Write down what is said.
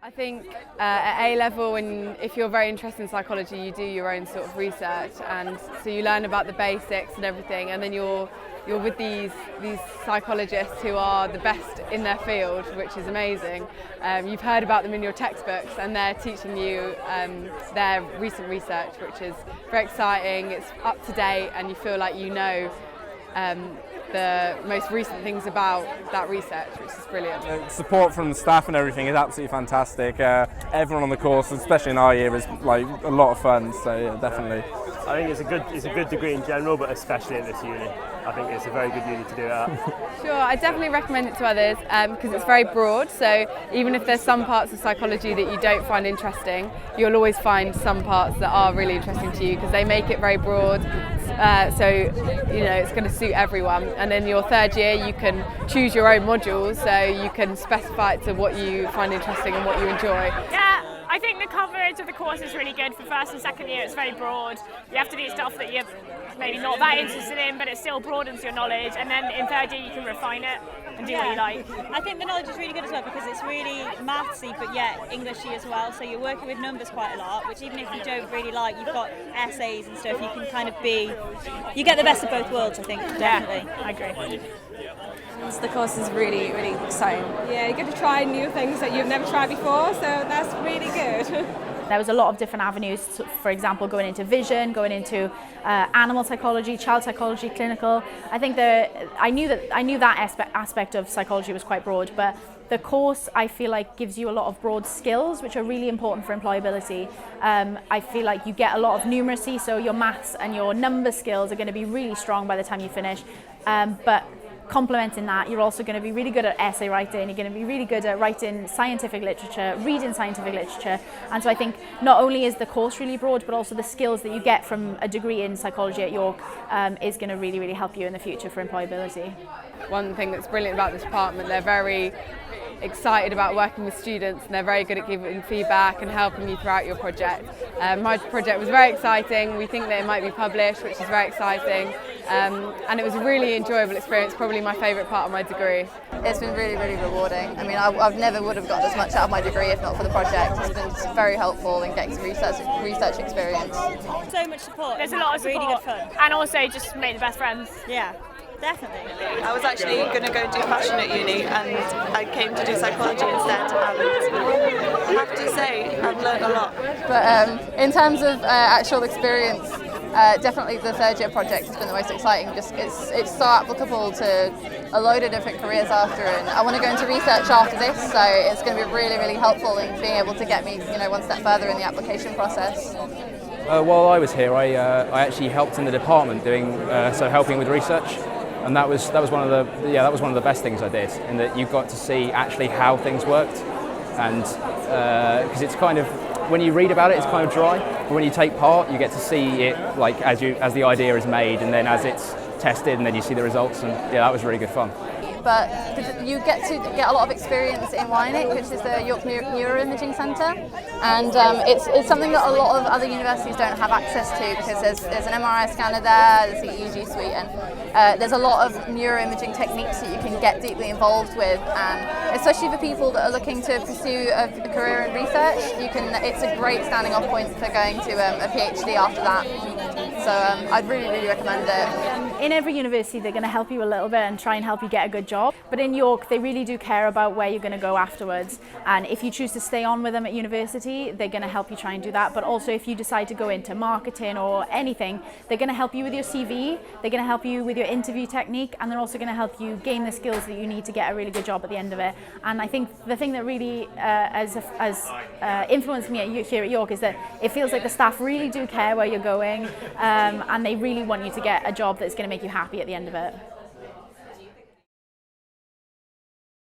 I think at A level, and if you're very interested in psychology, you do your own sort of research, and so you learn about the basics and everything, and then you're with these psychologists who are the best in their field, which is amazing. You've heard about them in your textbooks, and they're teaching you their recent research, which is very exciting. It's up to date, and you feel like you know the most recent things about that research, which is brilliant. Support from the staff and everything is absolutely fantastic. Everyone on the course, especially in our year, is like a lot of fun. So yeah, definitely. I think it's a good degree in general, but especially at this uni. I think it's a very good uni to do it at. Sure, I definitely recommend it to others because it's very broad. So even if there's some parts of psychology that you don't find interesting, you'll always find some parts that are really interesting to you because they make it very broad. So you know it's going to suit everyone. And in your third year, you can choose your own modules, so you can specify it to what you find interesting and what you enjoy. Yeah. I think the coverage of the course is really good for first and second year. It's very broad. You have to do stuff that you're maybe not that interested in, but it still broadens your knowledge. And then in third year, you can refine it and do what you like. I think the knowledge is really good as well because it's really mathsy, but yet Englishy as well. So you're working with numbers quite a lot, which even if you don't really like, you've got essays and stuff. You can kind of you get the best of both worlds. I think definitely. Yeah, I agree. The course is really, really exciting. Yeah, you get to try new things that you've never tried before, so that's really good. There was a lot of different avenues, for example, going into vision, going into animal psychology, child psychology, clinical. I think I knew that aspect of psychology was quite broad, but the course I feel like gives you a lot of broad skills which are really important for employability. I feel like you get a lot of numeracy, so your maths and your number skills are going to be really strong by the time you finish. But complementing that, you're also going to be really good at essay writing, you're going to be really good at writing scientific literature, reading scientific literature, and so I think not only is the course really broad, but also the skills that you get from a degree in psychology at York is going to really, really help you in the future for employability. One thing that's brilliant about this department, they're very excited about working with students, and they're very good at giving feedback and helping you throughout your project. My project was very exciting. We think that it might be published, which is very exciting, and it was a really enjoyable experience, probably my favourite part of my degree. It's been really, really rewarding. I mean, I never would have gotten as much out of my degree if not for the project. It's been very helpful in getting some research experience. So much support. There's a lot of support. Really good fun. And also just make the best friends. Yeah. Definitely. I was actually going to go and do fashion at uni, and I came to do psychology instead, and I have to say I've learned a lot. But in terms of actual experience, definitely the third year project has been the most exciting. Just it's so applicable to a load of different careers after, and I want to go into research after this, so it's going to be really, really helpful in being able to get me, one step further in the application process. While I was here, I actually helped in the department helping with research. And that was one of the best things I did, in that you got to see actually how things worked, and because it's kind of, when you read about it, it's kind of dry, but when you take part, you get to see it like as the idea is made, and then as it's tested, and then you see the results, and yeah, that was really good fun. But you get a lot of experience in YNIC, which is the York Neuroimaging Centre, and it's something that a lot of other universities don't have access to, because there's an MRI scanner there, there's the EEG suite, and there's a lot of neuroimaging techniques that you can get deeply involved with, and especially for people that are looking to pursue a career in research, it's a great standing off point for going to a PhD after that. So I'd really, really recommend it. In every university, they're going to help you a little bit and try and help you get a good job. But in York, they really do care about where you're going to go afterwards. And if you choose to stay on with them at university, they're going to help you try and do that. But also if you decide to go into marketing or anything, they're going to help you with your CV, they're going to help you with your interview technique, and they're also going to help you gain the skills that you need to get a really good job at the end of it. And I think the thing that really has influenced me here at York is that it feels like the staff really do care where you're going, and they really want you to get a job that's going to make you happy at the end of it.